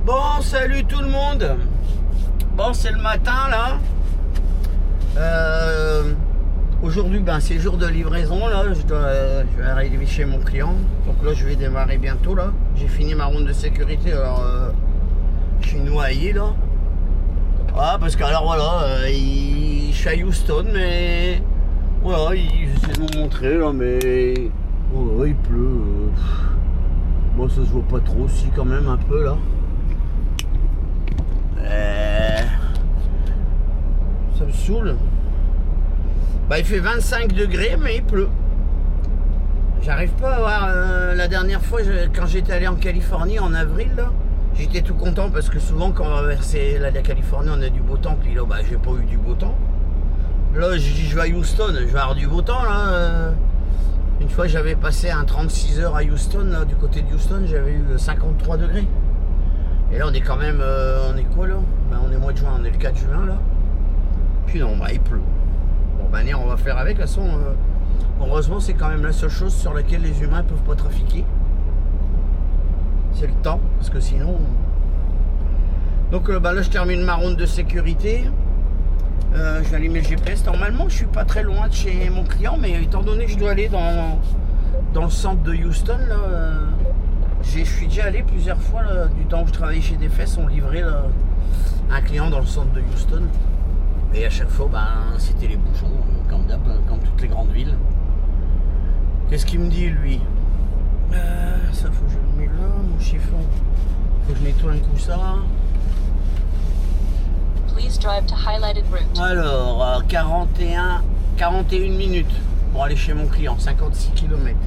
Bon, salut tout le monde. Bon, c'est le matin là. Aujourd'hui, c'est jour de livraison là. Je vais arriver chez mon client. Donc là, je vais démarrer bientôt là. J'ai fini ma ronde de sécurité. Alors, je suis noyé là. Ah, parce que alors voilà, je suis à Houston, mais voilà, j'essaie de vous montrer là, mais voilà, il pleut. Bon, ça se voit pas trop, si quand même un peu là. Ça me saoule. Il fait 25 degrés, mais il pleut. J'arrive pas à voir. La dernière fois, quand j'étais allé en Californie en avril, là, j'étais tout content parce que souvent, quand on va verser la Californie, on a du beau temps. Puis là, j'ai pas eu du beau temps. Là, je vais à Houston, je vais avoir du beau temps. Là. Une fois, j'avais passé un 36 heures à Houston. Là, du côté de Houston, j'avais eu 53 degrés. Et là, on est quand même. On est quoi là? On est mois de juin, on est le 4 juin là. Puis non, il pleut. Bon, on va faire avec. De toute façon, heureusement, c'est quand même la seule chose sur laquelle les humains peuvent pas trafiquer. C'est le temps, parce que sinon. Donc là, je termine ma ronde de sécurité. Je vais allumer le GPS. Normalement, je suis pas très loin de chez mon client, mais étant donné que je dois aller dans le centre de Houston, là. Je suis déjà allé plusieurs fois là, du temps où je travaillais chez Defes, on livrait là, un client dans le centre de Houston. Et à chaque fois, c'était les bouchons, comme d'hab, comme toutes les grandes villes. Qu'est-ce qu'il me dit, lui? Ça, faut que je le mette là, mon chiffon. Faut que je nettoie un coup ça. Please drive to highlighted route. Alors, 41 minutes pour aller chez mon client, 56 km.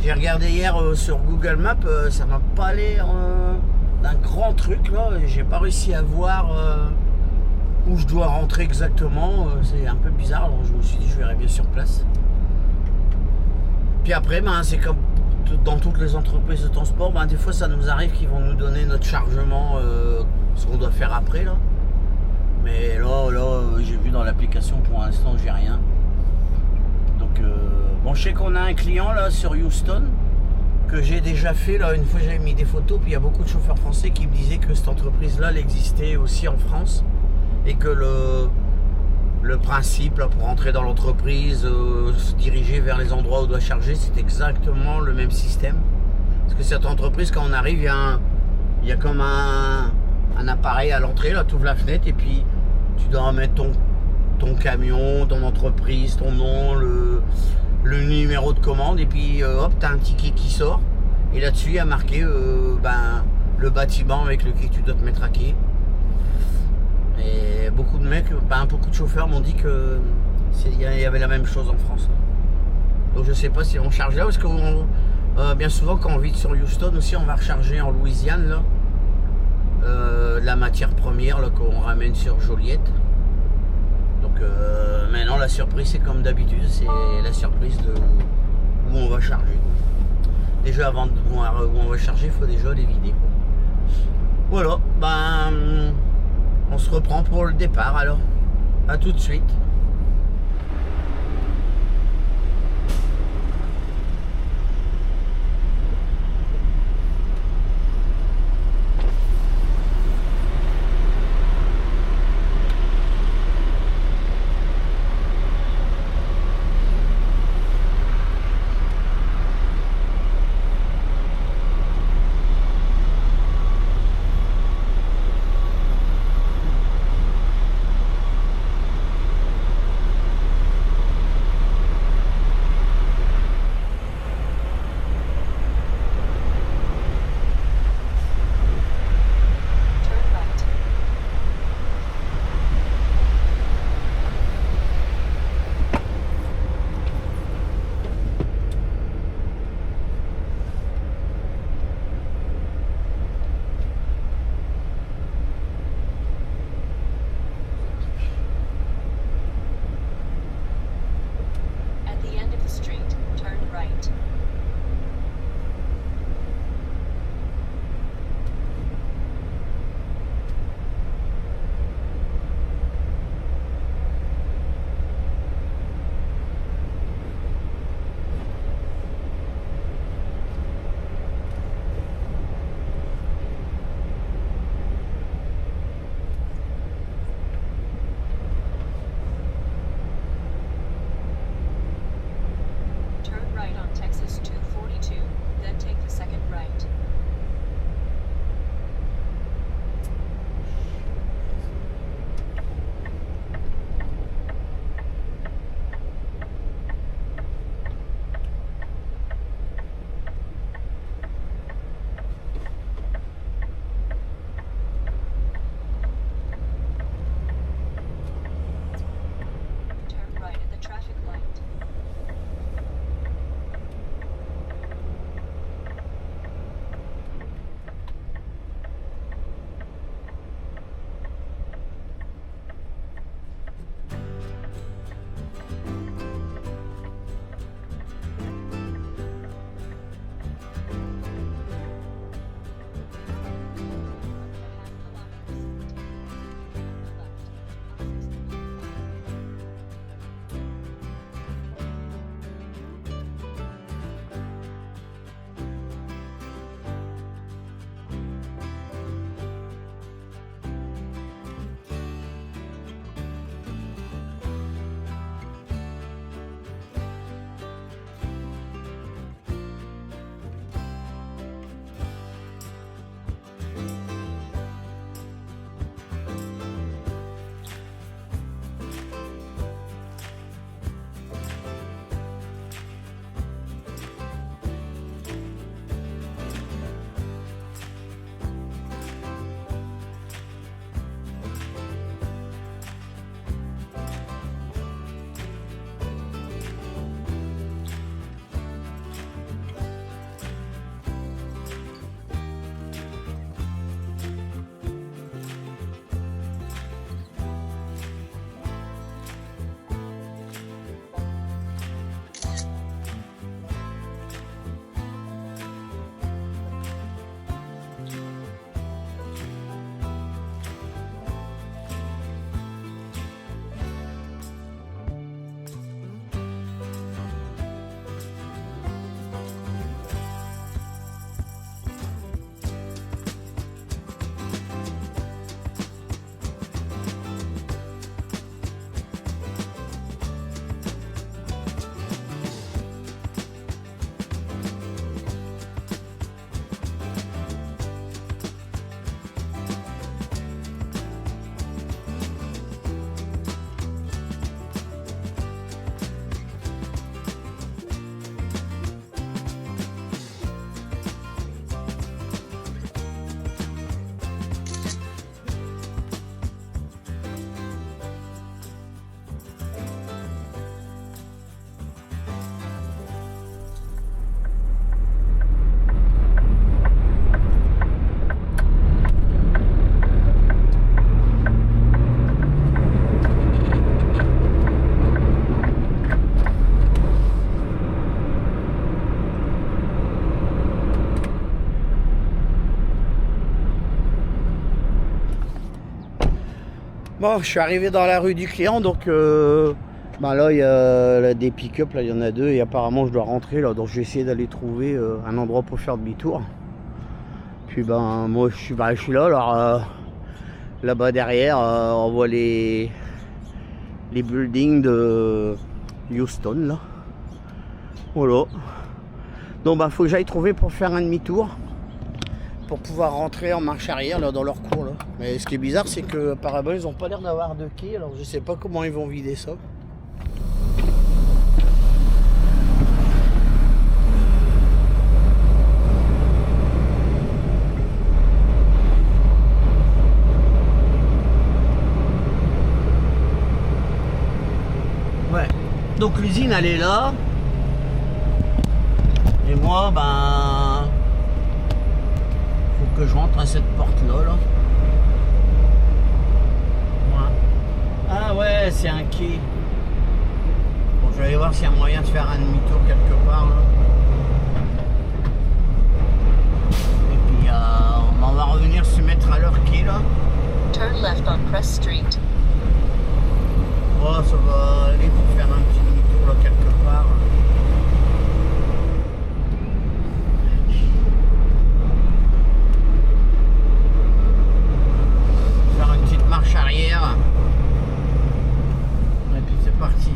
J'ai regardé hier sur Google Maps, ça m'a pas l'air d'un grand truc là, j'ai pas réussi à voir où je dois rentrer exactement, c'est un peu bizarre, alors je me suis dit je verrai bien sur place. Puis après, c'est comme dans toutes les entreprises de transport, des fois ça nous arrive qu'ils vont nous donner notre chargement, ce qu'on doit faire après là. Mais là j'ai vu dans l'application pour l'instant j'ai rien. Donc je sais qu'on a un client là sur Houston que j'ai déjà fait là, une fois j'avais mis des photos, puis il y a beaucoup de chauffeurs français qui me disaient que cette entreprise là elle existait aussi en France et que le principe là, pour rentrer dans l'entreprise, se diriger vers les endroits où on doit charger, c'est exactement le même système. Parce que cette entreprise, quand on arrive, il y a comme un appareil à l'entrée, là tu ouvres la fenêtre et puis tu dois mettre ton camion, ton entreprise, ton nom, le numéro de commande, et puis hop, tu as un ticket qui sort, et là-dessus il y a marqué le bâtiment avec lequel tu dois te mettre à quai. Et beaucoup de mecs, beaucoup de chauffeurs m'ont dit que il y avait la même chose en France. Donc je sais pas si on charge là, parce que bien souvent quand on vit sur Houston aussi, on va recharger en Louisiane là, la matière première là, qu'on ramène sur Joliette. Donc maintenant la surprise c'est comme d'habitude, c'est la surprise de où on va charger. Déjà avant de voir où on va charger, il faut déjà les vider. Voilà, on se reprend pour le départ alors. À tout de suite. Bon, je suis arrivé dans la rue du client, donc là il y a des pick-up, là il y en a deux et apparemment je dois rentrer là, donc je vais essayer d'aller trouver un endroit pour faire demi-tour. Puis moi je suis là, alors là-bas derrière on voit les buildings de Houston là. Voilà. Donc faut que j'aille trouver pour faire un demi-tour, pour pouvoir rentrer en marche arrière là dans leur cours là. Mais ce qui est bizarre c'est que apparemment ils ont pas l'air d'avoir de quai, alors je sais pas comment ils vont vider ça. Ouais. Donc l'usine elle est là. Et moi faut que je rentre à cette porte là. Ah ouais, c'est un quai. Bon, je vais aller voir s'il y a moyen de faire un demi-tour quelque part là. Et puis on va revenir se mettre à leur quai là. Turn left on Crest Street. Oh, ça va aller pour faire un petit demi-tour là quelque part. Faire une petite marche arrière. Et puis c'est parti.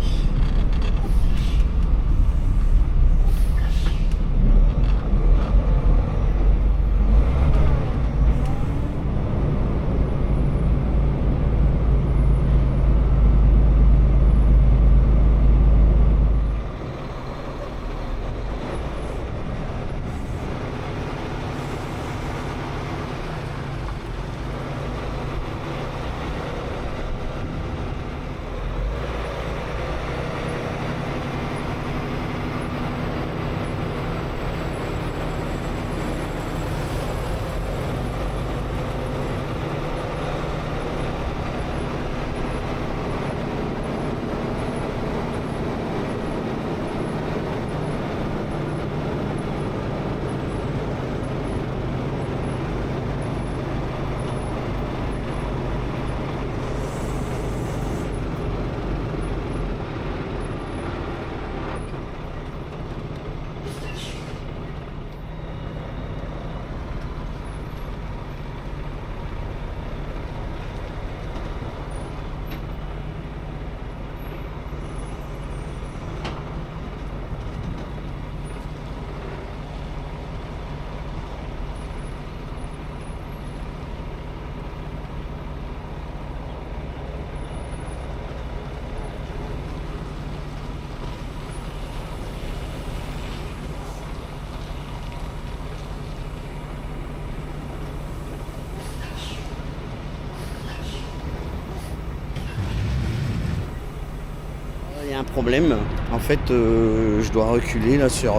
Il y a un problème, en fait je dois reculer là sur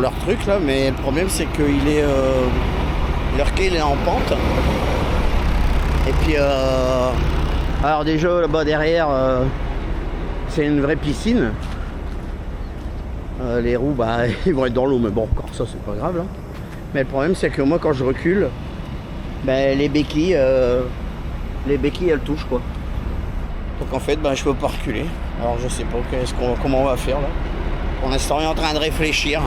leur truc là, mais le problème c'est que leur quai il est en pente. Et puis alors déjà là-bas derrière c'est une vraie piscine. Les roues ils vont être dans l'eau, mais bon encore ça c'est pas grave là. Mais le problème c'est que moi quand je recule, les béquilles elles touchent quoi. Donc en fait je peux pas reculer. Alors je sais pas comment on va faire là. Pour l'instant on est en train de réfléchir.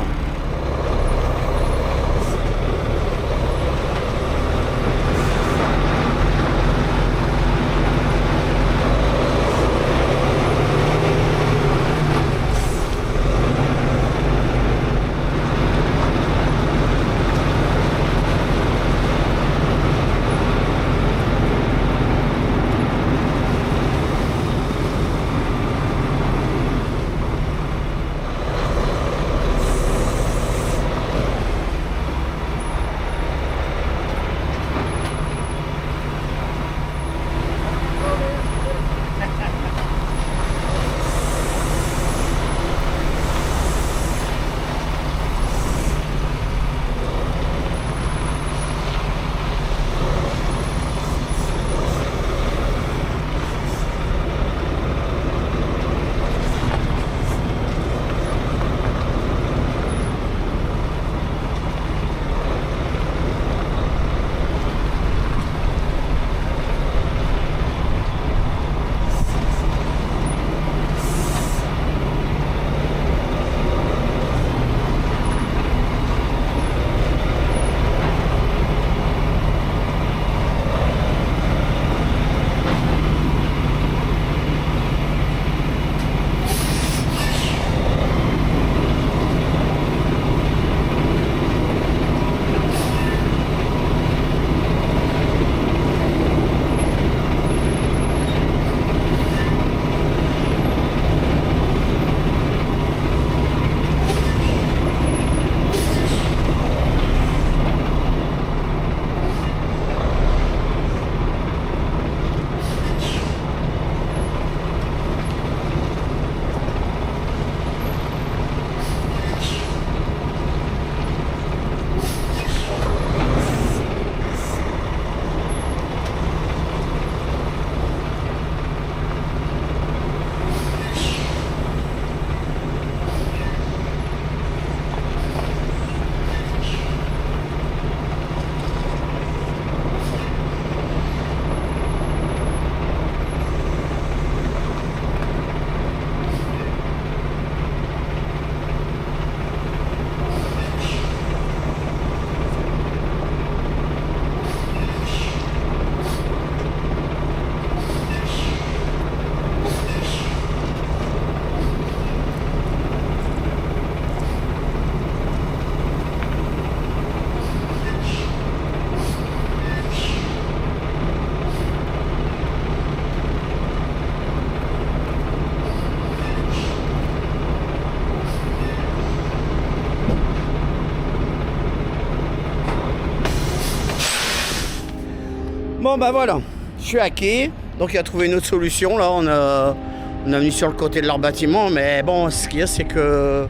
Bon bah voilà, je suis hacké, donc il a trouvé une autre solution là, on a mis sur le côté de leur bâtiment, mais bon ce qu'il y a c'est que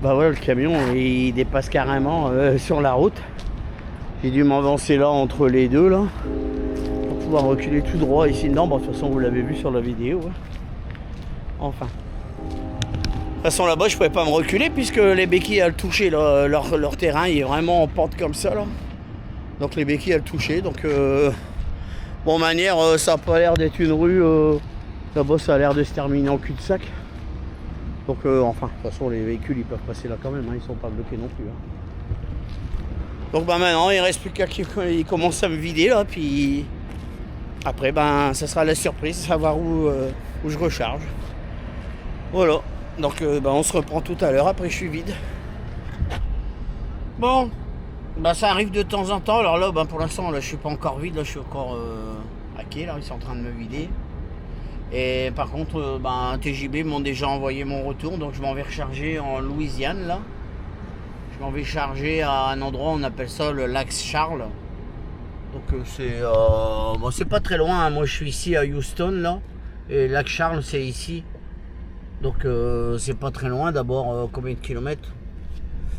bah voilà, le camion il dépasse carrément sur la route. J'ai dû m'avancer là entre les deux là pour pouvoir reculer tout droit ici dedans. Bon de toute façon vous l'avez vu sur la vidéo. Hein. Enfin. De toute façon là-bas je pouvais pas me reculer puisque les béquilles elles touchaient leur terrain, il est vraiment en pente comme ça là. Donc les béquilles elles touchaient, donc bon manière ça n'a pas l'air d'être une rue, là-bas ça a l'air de se terminer en cul-de-sac. Donc enfin de toute façon les véhicules ils peuvent passer là quand même, hein, ils sont pas bloqués non plus. Hein. Donc bah maintenant il reste plus qu'à qu'il commence à me vider là, puis après ben ça sera la surprise, savoir où je recharge. Voilà, donc bah, on se reprend tout à l'heure, après je suis vide. Bon, bah ça arrive de temps en temps, alors là bah, pour l'instant là je suis pas encore vide, là je suis encore hacké, là ils sont en train de me vider. Et par contre bah, TJB m'ont déjà envoyé mon retour, donc je m'en vais recharger en Louisiane là. Je m'en vais charger à un endroit, on appelle ça le lac Charles. Donc bon, c'est pas très loin, hein. Moi je suis ici à Houston là, et lac Charles c'est ici. Donc c'est pas très loin, d'abord combien de kilomètres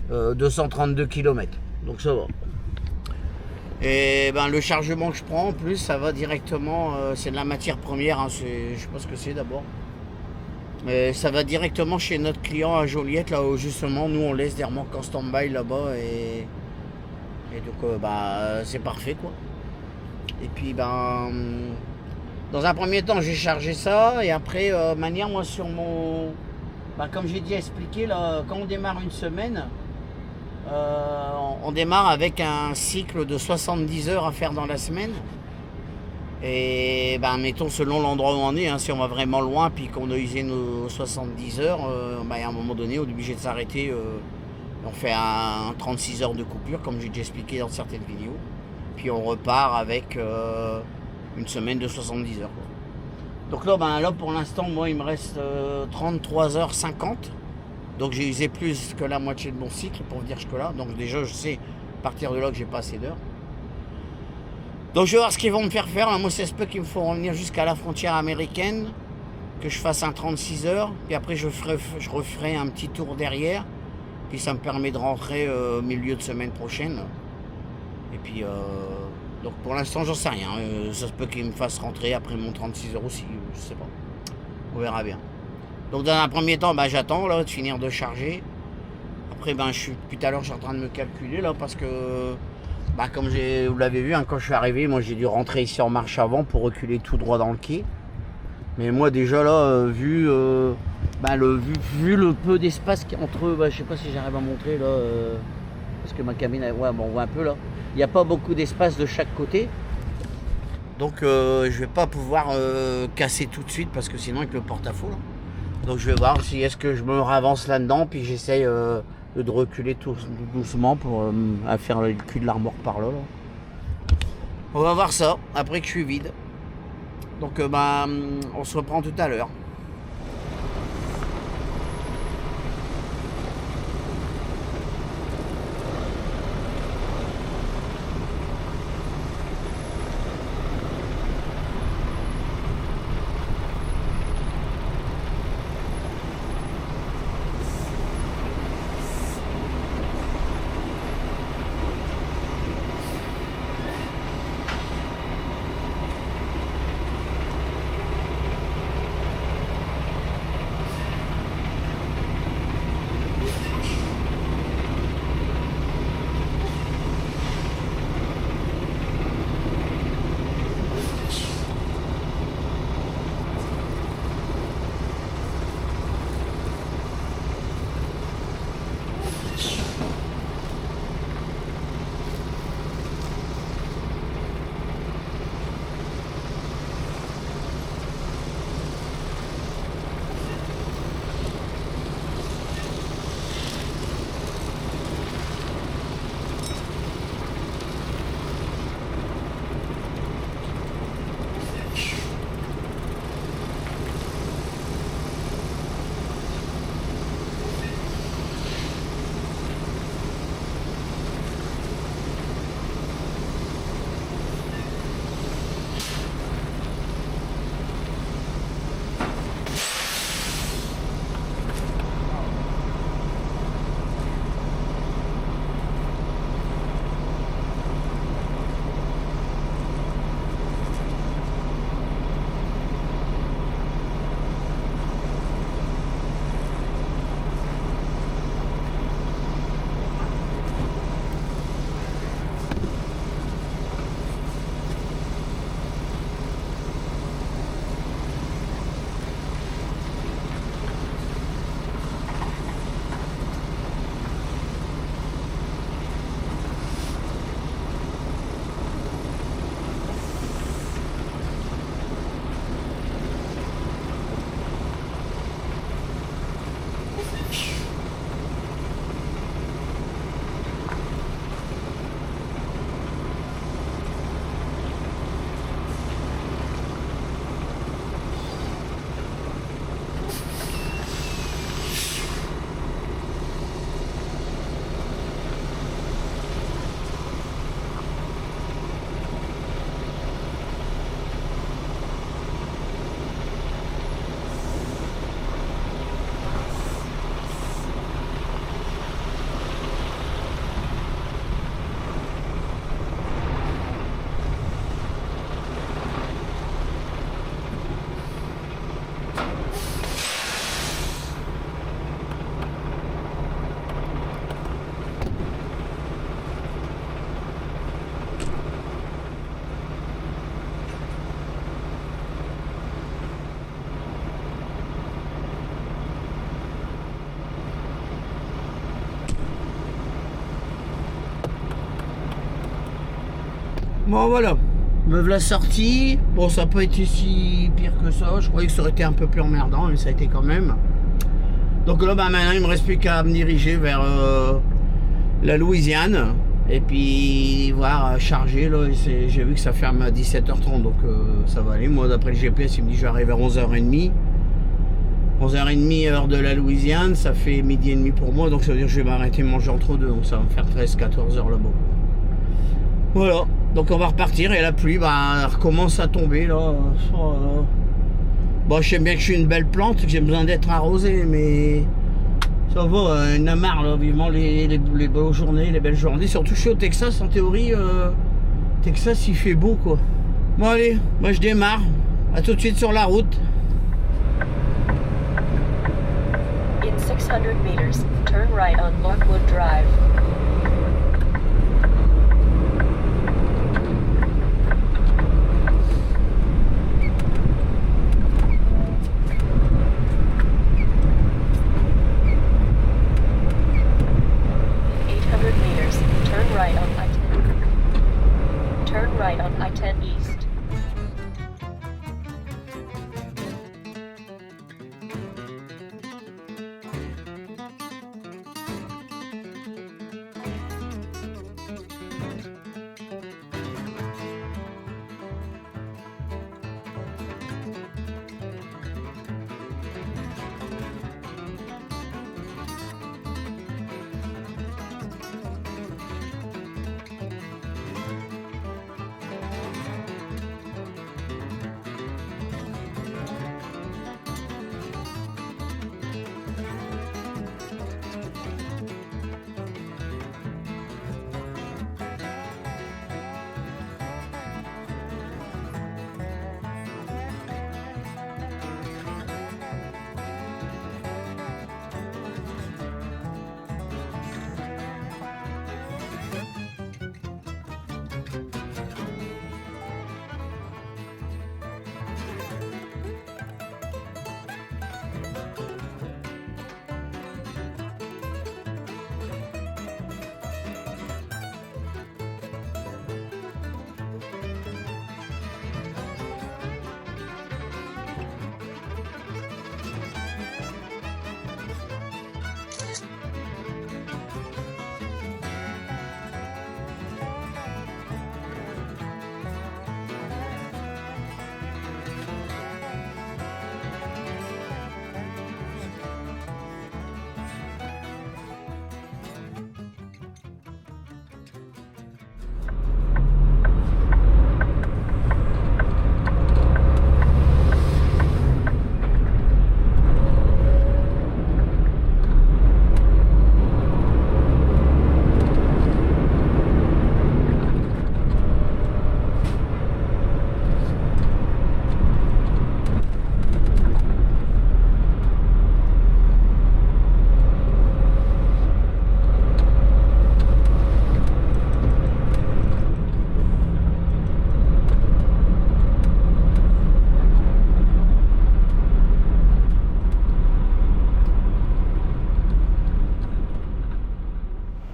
232 km, donc ça va. Et ben le chargement que je prends en plus ça va directement, c'est de la matière première, hein, je sais pas ce que c'est d'abord. Mais ça va directement chez notre client à Joliette, là où justement nous on laisse des remorques en stand-by là-bas et donc bah c'est parfait quoi. Et puis ben dans un premier temps j'ai chargé ça et après manière moi sur mon bah, comme j'ai déjà expliqué là, quand on démarre une semaine on démarre avec un cycle de 70 heures à faire dans la semaine. Et ben mettons selon l'endroit où on est, hein, si on va vraiment loin puis qu'on a usé nos 70 heures, ben, à un moment donné on est obligé de s'arrêter, on fait un 36 heures de coupure comme j'ai déjà expliqué dans certaines vidéos. Puis on repart avec une semaine de 70 heures. Donc là, ben, là pour l'instant moi il me reste 33h50. Donc j'ai usé plus que la moitié de mon cycle pour dire jusque-là. Donc déjà je sais à partir de là que j'ai pas assez d'heures. Donc je vais voir ce qu'ils vont me faire faire. Moi c'est ce peu qu'il me faut revenir jusqu'à la frontière américaine, que je fasse un 36 heures. Puis après je referai un petit tour derrière. Puis ça me permet de rentrer au milieu de semaine prochaine. Et puis donc pour l'instant j'en sais rien. Ça se peut qu'ils me fassent rentrer après mon 36 heures aussi. Je sais pas. On verra bien. Donc dans un premier temps, bah, j'attends là de finir de charger. Après, ben, depuis tout à l'heure, je suis en train de me calculer là parce que, bah, comme vous l'avez vu, hein, quand je suis arrivé, moi j'ai dû rentrer ici en marche avant pour reculer tout droit dans le quai. Mais moi déjà là, vu le peu d'espace entre eux, bah, je sais pas si j'arrive à montrer là, parce que ma cabine, ouais, bon, on voit un peu là. Il n'y a pas beaucoup d'espace de chaque côté. Donc je vais pas pouvoir casser tout de suite parce que sinon avec le porte-à-faux là. Donc je vais voir si est-ce que je me ravance là-dedans, puis j'essaye de reculer tout doucement pour faire le cul de l'armoire par là. On va voir ça après que je suis vide. Donc bah, on se reprend tout à l'heure. Bon voilà, me voilà sorti. Bon, ça n'a pas été si pire que ça. Je croyais que ça aurait été un peu plus emmerdant, mais ça a été quand même. Donc là, bah, maintenant, il me reste plus qu'à me diriger vers la Louisiane. Et puis voir charger. J'ai vu que ça ferme à 17h30, donc ça va aller. Moi, d'après le GPS, il me dit que je vais arriver à 11h30. 11h30 heure de la Louisiane, ça fait midi et demi pour moi. Donc ça veut dire que je vais m'arrêter manger entre deux. Donc ça va me faire 13-14h là-bas. Voilà, donc on va repartir et la pluie elle recommence à tomber là. Bon, je sais bien que je suis une belle plante, que j'ai besoin d'être arrosé, mais ça va, il y en a marre là, vivement les belles journées, les belles journées. Surtout je suis au Texas, en théorie, Texas il fait beau quoi. Bon allez, moi je démarre, à tout de suite sur la route. In 600 meters, turn right on Lockwood Drive. I-10 East.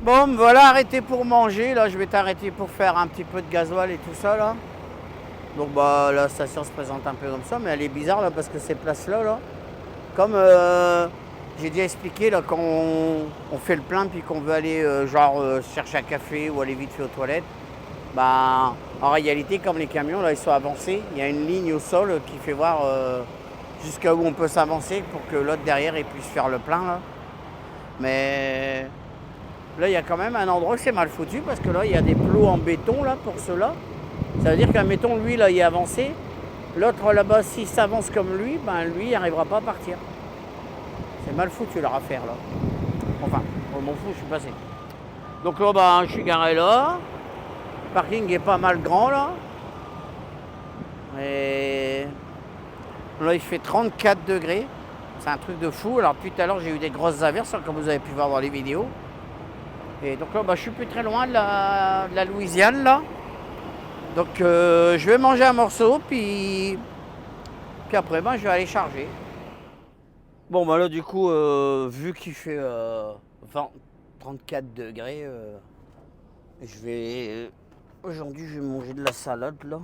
Bon, me voilà arrêté pour manger. Là, je vais t'arrêter pour faire un petit peu de gasoil et tout ça là. Donc bah la station se présente un peu comme ça, mais elle est bizarre là parce que ces places-là, là, comme j'ai déjà expliqué là, quand on fait le plein puis qu'on veut aller chercher un café ou aller vite fait aux toilettes, bah en réalité comme les camions là ils sont avancés, il y a une ligne au sol qui fait voir jusqu'à où on peut s'avancer pour que l'autre derrière il puisse faire le plein là. Mais là il y a quand même un endroit que c'est mal foutu parce que là il y a des plots en béton là pour ceux-là. Ça veut dire qu'un mettons lui là il est avancé, l'autre là-bas s'il s'avance comme lui, ben lui il n'arrivera pas à partir. C'est mal foutu leur affaire là. Enfin, on m'en fout, je suis passé. Donc là bah, je suis garé là. Le parking est pas mal grand là. Et là il fait 34 degrés. C'est un truc de fou. Alors depuis tout à l'heure j'ai eu des grosses averses comme vous avez pu voir dans les vidéos. Et donc là bah, je suis plus très loin de la Louisiane là. Donc je vais manger un morceau puis après ben, je vais aller charger. Bon bah là du coup vu qu'il fait 34 degrés, je vais Aujourd'hui, je vais manger de la salade, là.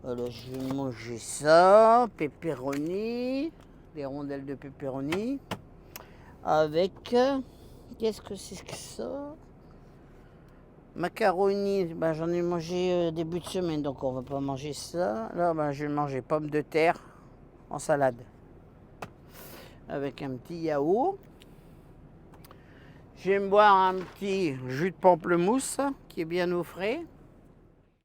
Alors, je vais manger ça, pepperoni, des rondelles de pepperoni, avec, qu'est-ce que c'est que ça? Macaroni, ben, j'en ai mangé début de semaine, donc on va pas manger ça. Là, ben, je vais manger pommes de terre en salade, avec un petit yaourt. Je vais me boire un petit jus de pamplemousse, qui est bien au frais.